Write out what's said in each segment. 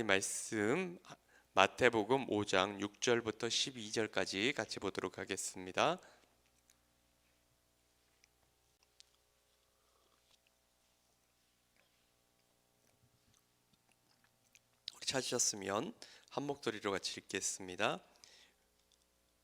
말씀 마태복음 5장 6절부터 12절까지 같이 보도록 하겠습니다. 우리 찾으셨으면 한 목소리로 같이 읽겠습니다.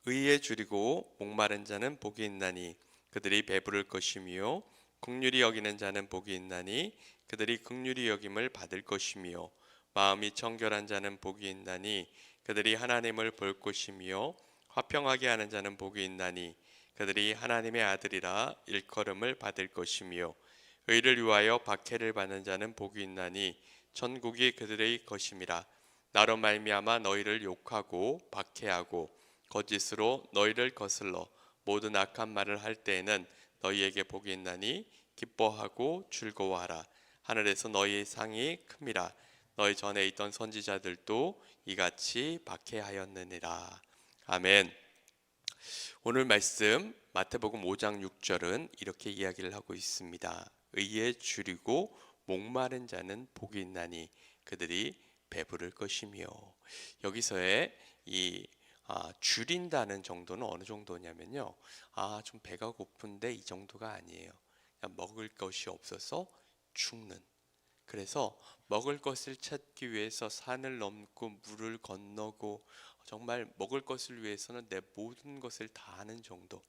의에 줄이고 목마른 자는 복이 있나니 그들이 배부를 것이며 긍휼히 여기는 자는 복이 있나니 그들이 긍휼히 여김을 받을 것이며 마음이 청결한 자는 복이 있나니 그들이 하나님을 볼 것이며 화평하게 하는 자는 복이 있나니 그들이 하나님의 아들이라 일컬음을 받을 것이며 의를 위하여 박해를 받는 자는 복이 있나니 천국이 그들의 것임이라. 나로 말미암아 너희를 욕하고 박해하고 거짓으로 너희를 거슬러 모든 악한 말을 할 때에는 너희에게 복이 있나니 기뻐하고 즐거워하라. 하늘에서 너희의 상이 큼이라. 너희 전에 있던 선지자들도 이같이 박해하였느니라. 아멘. 오늘 말씀 마태복음 5장 6절은 이렇게 이야기를 하고 있습니다. 의에 줄이고 목마른 자는 복이 있나니 그들이 배부를 것이며, 여기서의 이 줄인다는 정도는 어느 정도냐면요, 좀 배가 고픈데 이 정도가 아니에요. 그냥 먹을 것이 없어서 죽는, 그래서 먹을 것을 찾기 위해서 산을 넘고 물을 건너고 정말 먹을 것을 위해서는 내 모든 것을 다 하는 정도,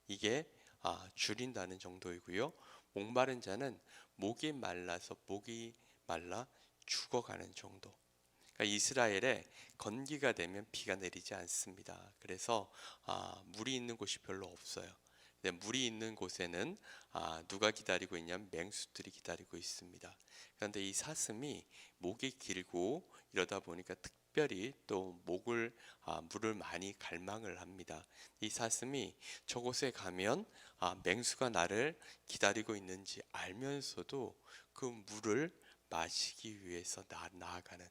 이게 줄인다는 정도이고요. 목마른 자는 목이 말라 죽어가는 정도. 그러니까 이스라엘에 건기가 되면 비가 내리지 않습니다. 그래서 물이 있는 곳이 별로 없어요. 근데 물이 있는 곳에는 누가 기다리고 있냐면 맹수들이 기다리고 있습니다. 그런데 이 사슴이 목이 길고 이러다 보니까 특별히 또 물을 많이 갈망을 합니다. 이 사슴이 저곳에 가면 맹수가 나를 기다리고 있는지 알면서도 그 물을 마시기 위해서 나아가는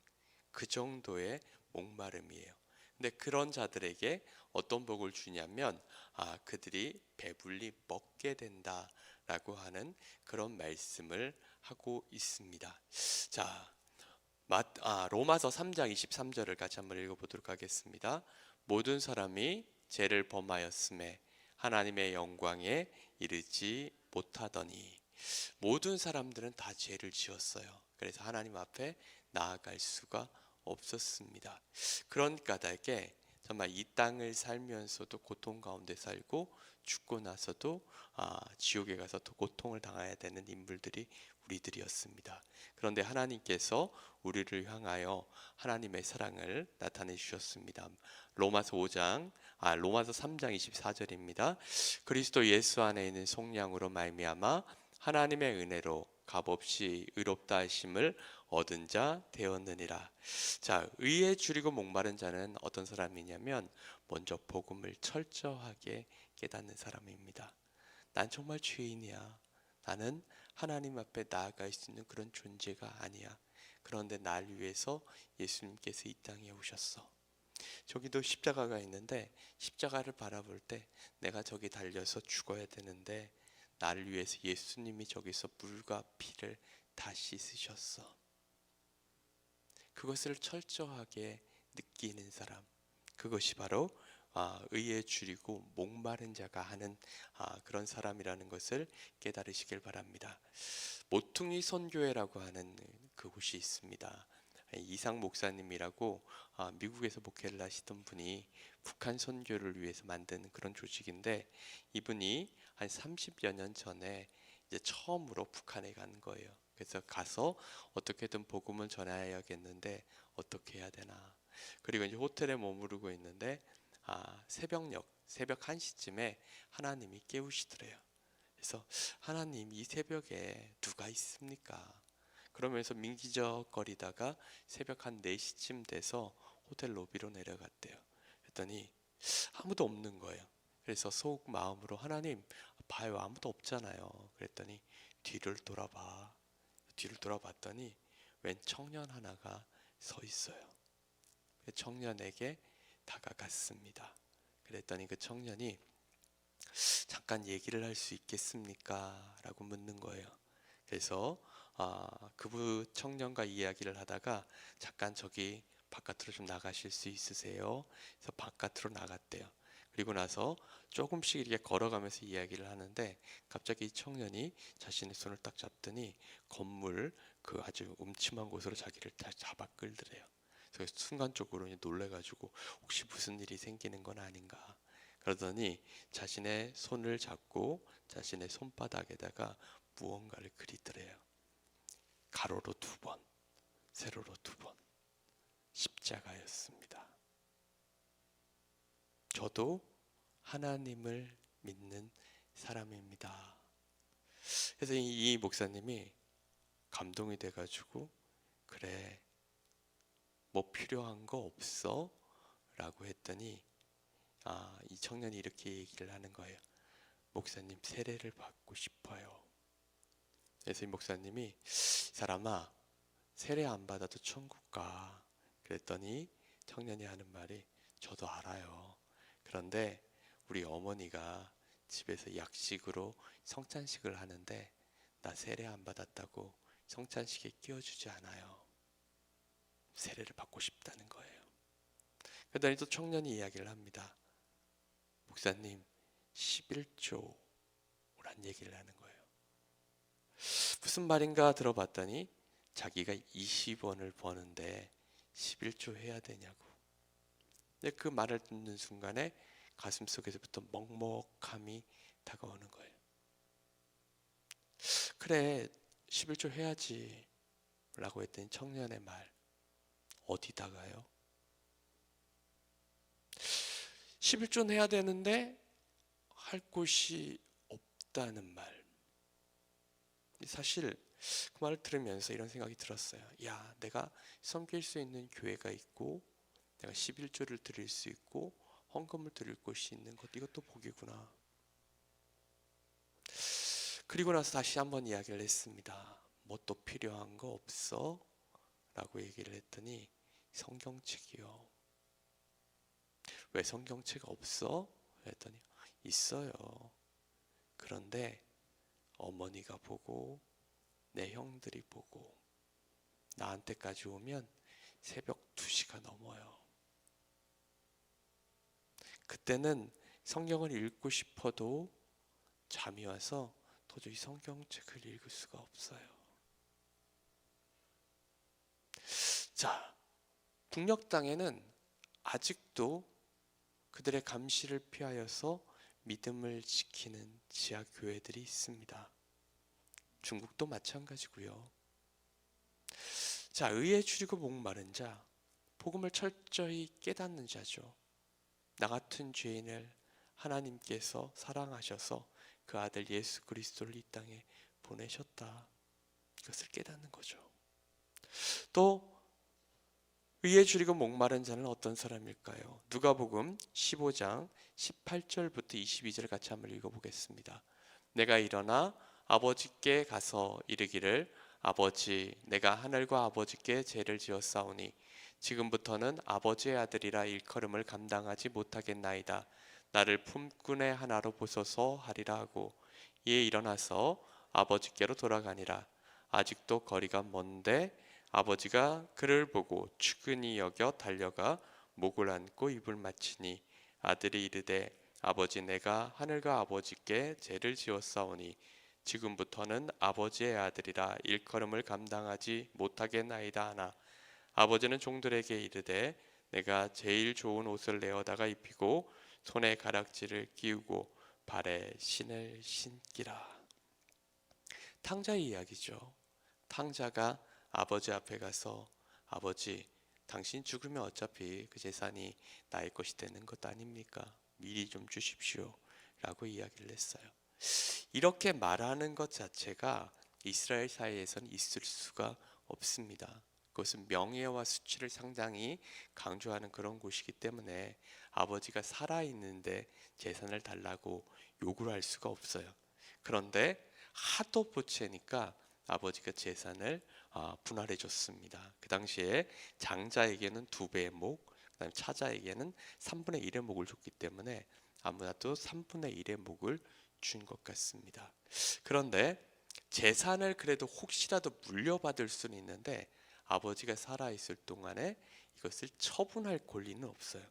그 정도의 목마름이에요. 근데 그런 자들에게 어떤 복을 주냐면 그들이 배불리 먹게 된다라고 하는 그런 말씀을 하고 있습니다. 자, 로마서 3장 23절을 같이 한번 읽어보도록 하겠습니다. 모든 사람이 죄를 범하였음에 하나님의 영광에 이르지 못하더니. 모든 사람들은 다 죄를 지었어요. 그래서 하나님 앞에 나아갈 수가 없었습니다. 그런 까닭에 정말 이 땅을 살면서도 고통 가운데 살고 죽고 나서도 지옥에 가서 또 고통을 당해야 되는 인물들이 우리들이었습니다. 그런데 하나님께서 우리를 향하여 하나님의 사랑을 나타내 주셨습니다. 로마서 3장 24절입니다. 그리스도 예수 안에 있는 속량으로 말미암아 하나님의 은혜로 값없이 의롭다 하심을 얻은 자 되었느니라. 자, 의에 줄이고 목마른 자는 어떤 사람이냐면 먼저 복음을 철저하게 깨닫는 사람입니다. 난 정말 죄인이야. 나는 하나님 앞에 나아갈 수 있는 그런 존재가 아니야. 그런데 날 위해서 예수님께서 이 땅에 오셨어. 저기도 십자가가 있는데 십자가를 바라볼 때 내가 저기 달려서 죽어야 되는데 나를 위해서 예수님이 저기서 물과 피를 다 씻으셨어. 그것을 철저하게 느끼는 사람, 그것이 바로 의에 줄이고 목마른 자가 하는 그런 사람이라는 것을 깨달으시길 바랍니다. 모퉁이 선교회라고 하는 그곳이 있습니다. 이상 목사님이라고 미국에서 목회를 하시던 분이 북한 선교를 위해서 만든 그런 조직인데, 이분이 한 30여 년 전에 이제 처음으로 북한에 간 거예요. 그래서 가서 어떻게든 복음을 전해야겠는데 어떻게 해야 되나. 그리고 이제 호텔에 머무르고 있는데 새벽 1시쯤에 하나님이 깨우시더래요. 그래서 하나님, 이 새벽에 누가 있습니까? 그러면서 민기적거리다가 새벽 한 4시쯤 돼서 호텔 로비로 내려갔대요. 그랬더니 아무도 없는 거예요. 그래서 속 마음으로 하나님 봐요, 아무도 없잖아요. 그랬더니 뒤를 돌아봤더니 웬 청년 하나가 서 있어요. 그 청년에게 다가갔습니다. 그랬더니 그 청년이 잠깐 얘기를 할 수 있겠습니까? 라고 묻는 거예요. 그래서 그부 청년과 이야기를 하다가 잠깐 저기 바깥으로 좀 나가실 수 있으세요? 그래서 바깥으로 나갔대요. 그리고 나서 조금씩 이렇게 걸어가면서 이야기를 하는데 갑자기 이 청년이 자신의 손을 딱 잡더니 건물 그 아주 음침한 곳으로 자기를 다 잡아 끌더래요. 그래서 순간적으로 놀래가지고 혹시 무슨 일이 생기는 건 아닌가 그러더니 자신의 손을 잡고 자신의 손바닥에다가 무언가를 그리더래요. 가로로 2번, 세로로 2번. 십자가였습니다. 저도 하나님을 믿는 사람입니다. 그래서 이 목사님이 감동이 돼가지고 그래 뭐 필요한 거 없어? 라고 했더니 이 청년이 이렇게 얘기를 하는 거예요. 목사님 세례를 받고 싶어요. 그래서 이 목사님이 사람아 세례 안 받아도 천국 가. 그랬더니 청년이 하는 말이 저도 알아요. 그런데 우리 어머니가 집에서 약식으로 성찬식을 하는데 나 세례 안 받았다고 성찬식에 끼워주지 않아요. 세례를 받고 싶다는 거예요. 그러더니 또 청년이 이야기를 합니다. 목사님 11조란 얘기를 하는 거예요. 무슨 말인가 들어봤더니 자기가 20원을 버는데 11조 해야 되냐고. 근데 그 말을 듣는 순간에 가슴속에서부터 먹먹함이 다가오는 거예요. 그래 11조 해야지 라고 했더니 청년의 말 어디다가요? 11조 해야 되는데 할 곳이 없다는 말. 사실 그 말을 들으면서 이런 생각이 들었어요. 야, 내가 섬길 수 있는 교회가 있고 내가 11조를 드릴 수 있고 헌금을 드릴 곳이 있는 것, 이것도 복이구나. 그리고 나서 다시 한번 이야기를 했습니다. 뭐 또 필요한 거 없어? 라고 얘기를 했더니 성경책이요. 왜 성경책 없어? 했더니 있어요. 그런데 어머니가 보고 내 형들이 보고 나한테까지 오면 새벽 2시가 넘어요. 그때는 성경을 읽고 싶어도 잠이 와서 도저히 성경책을 읽을 수가 없어요. 자, 북녘 땅에는 아직도 그들의 감시를 피하여서 믿음을 지키는 지하 교회들이 있습니다. 중국도 마찬가지고요. 자, 의에 줄이고 목마른 자, 복음을 철저히 깨닫는 자죠. 나 같은 죄인을 하나님께서 사랑하셔서 그 아들 예수 그리스도를 이 땅에 보내셨다. 이것을 깨닫는 거죠. 또 의에 줄이고 목마른 자는 어떤 사람일까요? 누가복음 15장 18절부터 22절 같이 한번 읽어보겠습니다. 내가 일어나 아버지께 가서 이르기를 아버지 내가 하늘과 아버지께 죄를 지었사오니 지금부터는 아버지의 아들이라 일컬음을 감당하지 못하겠나이다. 나를 품꾼의 하나로 보소서 하리라 하고 이에 일어나서 아버지께로 돌아가니라. 아직도 거리가 먼데 아버지가 그를 보고 측은히 여겨 달려가 목을 안고 입을 맞추니 아들이 이르되 아버지 내가 하늘과 아버지께 죄를 지었사오니 지금부터는 아버지의 아들이라 일컬음을 감당하지 못하겠나이다 하나 아버지는 종들에게 이르되 내가 제일 좋은 옷을 내어다가 입히고 손에 가락지를 끼우고 발에 신을 신기라. 탕자의 이야기죠. 탕자가 아버지 앞에 가서 아버지 당신 죽으면 어차피 그 재산이 나의 것이 되는 것 아닙니까? 미리 좀 주십시오 라고 이야기를 했어요. 이렇게 말하는 것 자체가 이스라엘 사회에서는 있을 수가 없습니다. 그것은 명예와 수치를 상당히 강조하는 그런 곳이기 때문에 아버지가 살아있는데 재산을 달라고 요구를 할 수가 없어요. 그런데 하도 보채니까 아버지가 재산을 분할해 줬습니다. 그 당시에 장자에게는 2배의 목, 그다음에 차자에게는 3분의 1의 목을 줬기 때문에 아무나도 3분의 1의 목을 준 것 같습니다. 그런데 재산을 그래도 혹시라도 물려받을 수는 있는데 아버지가 살아있을 동안에 이것을 처분할 권리는 없어요.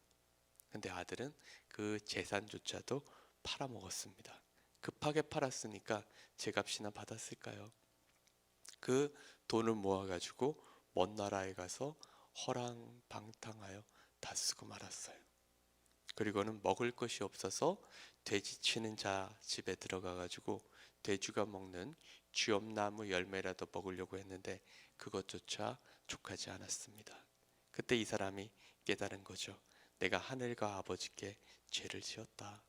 근데 아들은 그 재산조차도 팔아먹었습니다. 급하게 팔았으니까 제값이나 받았을까요? 그 돈을 모아가지고 먼 나라에 가서 허랑방탕하여 다 쓰고 말았어요. 그리고는 먹을 것이 없어서 돼지 치는 자 집에 들어가가지고 돼지가 먹는 쥐엄나무 열매라도 먹으려고 했는데 그것조차 족하지 않았습니다. 그때 이 사람이 깨달은 거죠. 내가 하늘과 아버지께 죄를 지었다.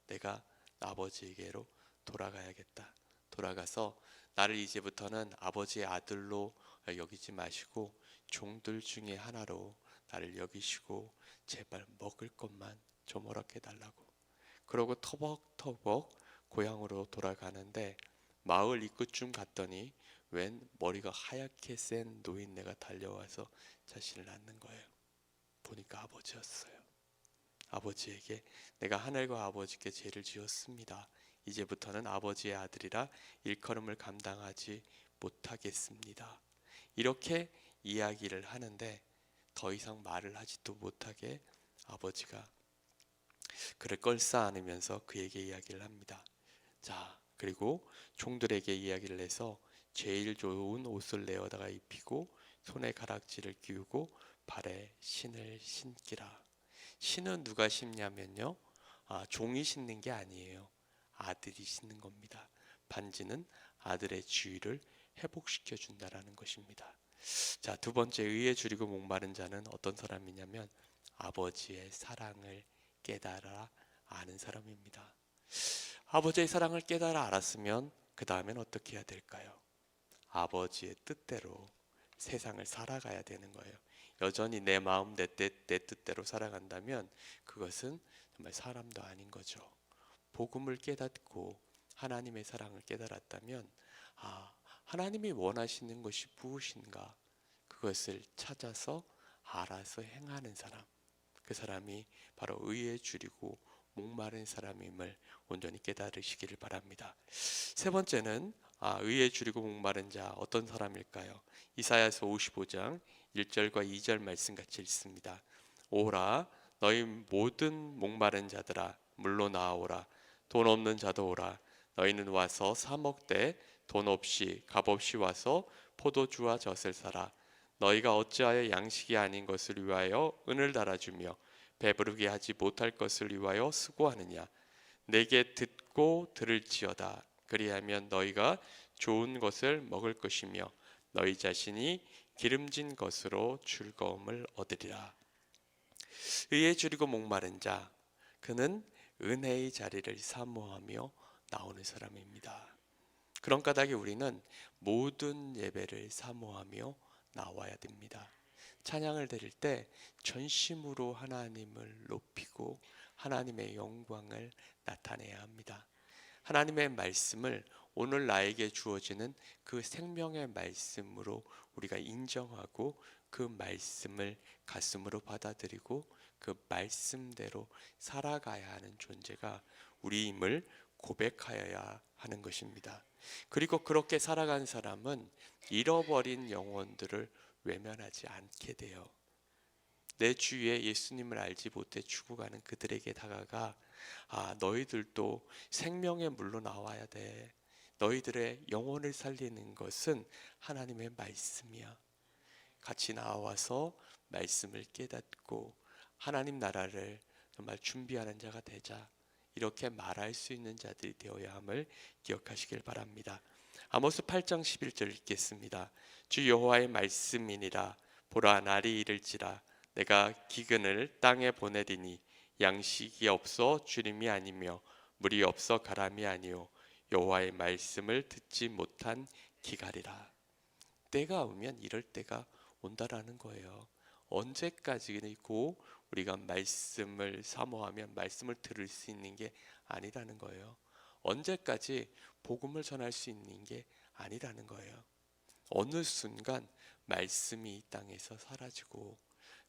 내가 아버지에게로 돌아가야겠다. 돌아가서 나를 이제부터는 아버지의 아들로 여기지 마시고 종들 중에 하나로 나를 여기시고 제발 먹을 것만 좀 허락해 달라고. 그러고 터벅터벅 고향으로 돌아가는데 마을 입구쯤 갔더니 웬 머리가 하얗게 센 노인네가 달려와서 자신을 낳는 거예요. 보니까 아버지였어요. 아버지에게 내가 하늘과 아버지께 죄를 지었습니다. 이제부터는 아버지의 아들이라 일컬음을 감당하지 못하겠습니다. 이렇게 이야기를 하는데 더 이상 말을 하지도 못하게 아버지가 그를 껄싸안으면서 그에게 이야기를 합니다. 자, 그리고 종들에게 이야기를 해서 제일 좋은 옷을 내어다가 입히고 손에 가락지를 끼우고 발에 신을 신기라. 신은 누가 신냐면요, 종이 신는 게 아니에요. 아들이 신는 겁니다. 반지는 아들의 지위를 회복시켜 준다라는 것입니다. 자, 두 번째, 의에 줄이고 목마른 자는 어떤 사람이냐면 아버지의 사랑을 깨달아 아는 사람입니다. 아버지의 사랑을 깨달아 알았으면 그 다음엔 어떻게 해야 될까요? 아버지의 뜻대로 세상을 살아가야 되는 거예요. 여전히 내 마음 내 뜻대로 살아간다면 그것은 정말 사람도 아닌 거죠. 복음을 깨닫고 하나님의 사랑을 깨달았다면 하나님이 원하시는 것이 무엇인가 그것을 찾아서 알아서 행하는 사람, 그 사람이 바로 의에 줄이고 목마른 사람임을 온전히 깨달으시기를 바랍니다. 세 번째는 의에 줄이고 목마른 자 어떤 사람일까요? 이사야서 55장 1절과 2절 말씀 같이 읽습니다. 오라 너희 모든 목마른 자들아 물로 나아오라. 돈 없는 자도 오라. 너희는 와서 사 먹되 돈 없이 값 없이 와서 포도주와 젖을 사라. 너희가 어찌하여 양식이 아닌 것을 위하여 은을 달아주며 배부르게 하지 못할 것을 위하여 수고하느냐. 내게 듣고 들을지어다. 그리하면 너희가 좋은 것을 먹을 것이며 너희 자신이 기름진 것으로 즐거움을 얻으리라. 의에 줄이고 목마른 자, 그는 은혜의 자리를 사모하며 나오는 사람입니다. 그런 까닭에 우리는 모든 예배를 사모하며 나와야 됩니다. 찬양을 드릴 때 전심으로 하나님을 높이고 하나님의 영광을 나타내야 합니다. 하나님의 말씀을 오늘 나에게 주어지는 그 생명의 말씀으로 우리가 인정하고 그 말씀을 가슴으로 받아들이고 그 말씀대로 살아가야 하는 존재가 우리임을 고백하여야 하는 것입니다. 그리고 그렇게 살아간 사람은 잃어버린 영혼들을 외면하지 않게 돼요. 내 주위에 예수님을 알지 못해 죽어가는 그들에게 다가가 너희들도 생명의 물로 나와야 돼. 너희들의 영혼을 살리는 것은 하나님의 말씀이야. 같이 나와서 말씀을 깨닫고 하나님 나라를 정말 준비하는 자가 되자. 이렇게 말할 수 있는 자들이 되어야 함을 기억하시길 바랍니다. 아모스 8장 11절 읽겠습니다. 주 여호와의 말씀이니라. 보라 날이 이를지라. 내가 기근을 땅에 보내리니 양식이 없어 주림이 아니며 물이 없어 가람이 아니요 여호와의 말씀을 듣지 못한 기갈이라. 때가 오면 이럴 때가 온다라는 거예요. 언제까지고 우리가 말씀을 사모하면 말씀을 들을 수 있는 게 아니라는 거예요. 언제까지 복음을 전할 수 있는 게 아니라는 거예요. 어느 순간 말씀이 이 땅에서 사라지고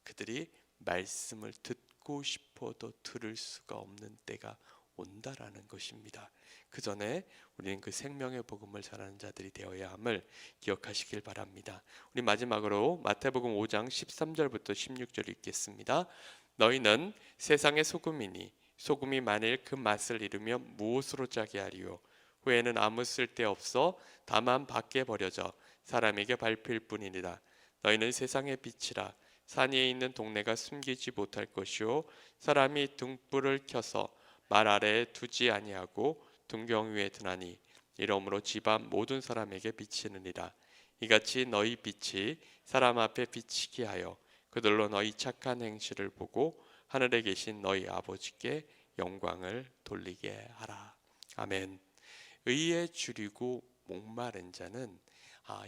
그들이 말씀을 듣고 싶어도 들을 수가 없는 때가 온다라는 것입니다. 그 전에 우리는 그 생명의 복음을 전하는 자들이 되어야 함을 기억하시길 바랍니다. 우리 마지막으로 마태복음 5장 13절부터 16절 읽겠습니다. 너희는 세상의 소금이니 소금이 만일 그 맛을 잃으면 무엇으로 짜게 하리요? 후에는 아무 쓸데 없어 다만 밖에 버려져 사람에게 밟힐 뿐이니라. 너희는 세상의 빛이라. 산 위에 있는 동네가 숨기지 못할 것이요 사람이 등불을 켜서 말 아래에 두지 아니하고 등경 위에 드나니 이러므로 집안 모든 사람에게 비치느니라. 이같이 너희 빛이 사람 앞에 비치게 하여 그들로 너희 착한 행실을 보고 하늘에 계신 너희 아버지께 영광을 돌리게 하라. 아멘. 의에 줄이고 목마른 자는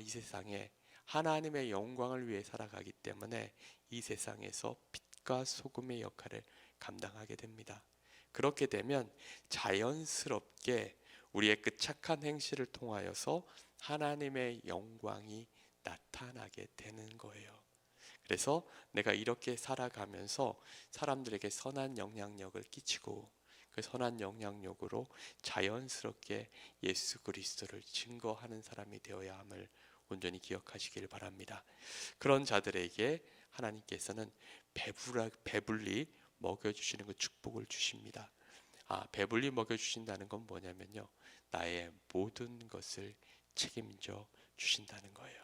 이 세상에 하나님의 영광을 위해 살아가기 때문에 이 세상에서 빛과 소금의 역할을 감당하게 됩니다. 그렇게 되면 자연스럽게 우리의 그 착한 행실을 통하여서 하나님의 영광이 나타나게 되는 거예요. 그래서 내가 이렇게 살아가면서 사람들에게 선한 영향력을 끼치고 그 선한 영향력으로 자연스럽게 예수 그리스도를 증거하는 사람이 되어야 함을 온전히 기억하시길 바랍니다. 그런 자들에게 하나님께서는 배불리 먹여주시는 그 축복을 주십니다. 배불리 먹여주신다는 건 뭐냐면요, 나의 모든 것을 책임져 주신다는 거예요.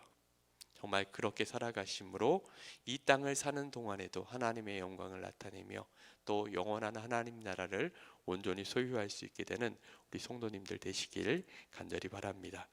정말 그렇게 살아가심으로 이 땅을 사는 동안에도 하나님의 영광을 나타내며 또 영원한 하나님 나라를 온전히 소유할 수 있게 되는 우리 성도님들 되시길 간절히 바랍니다.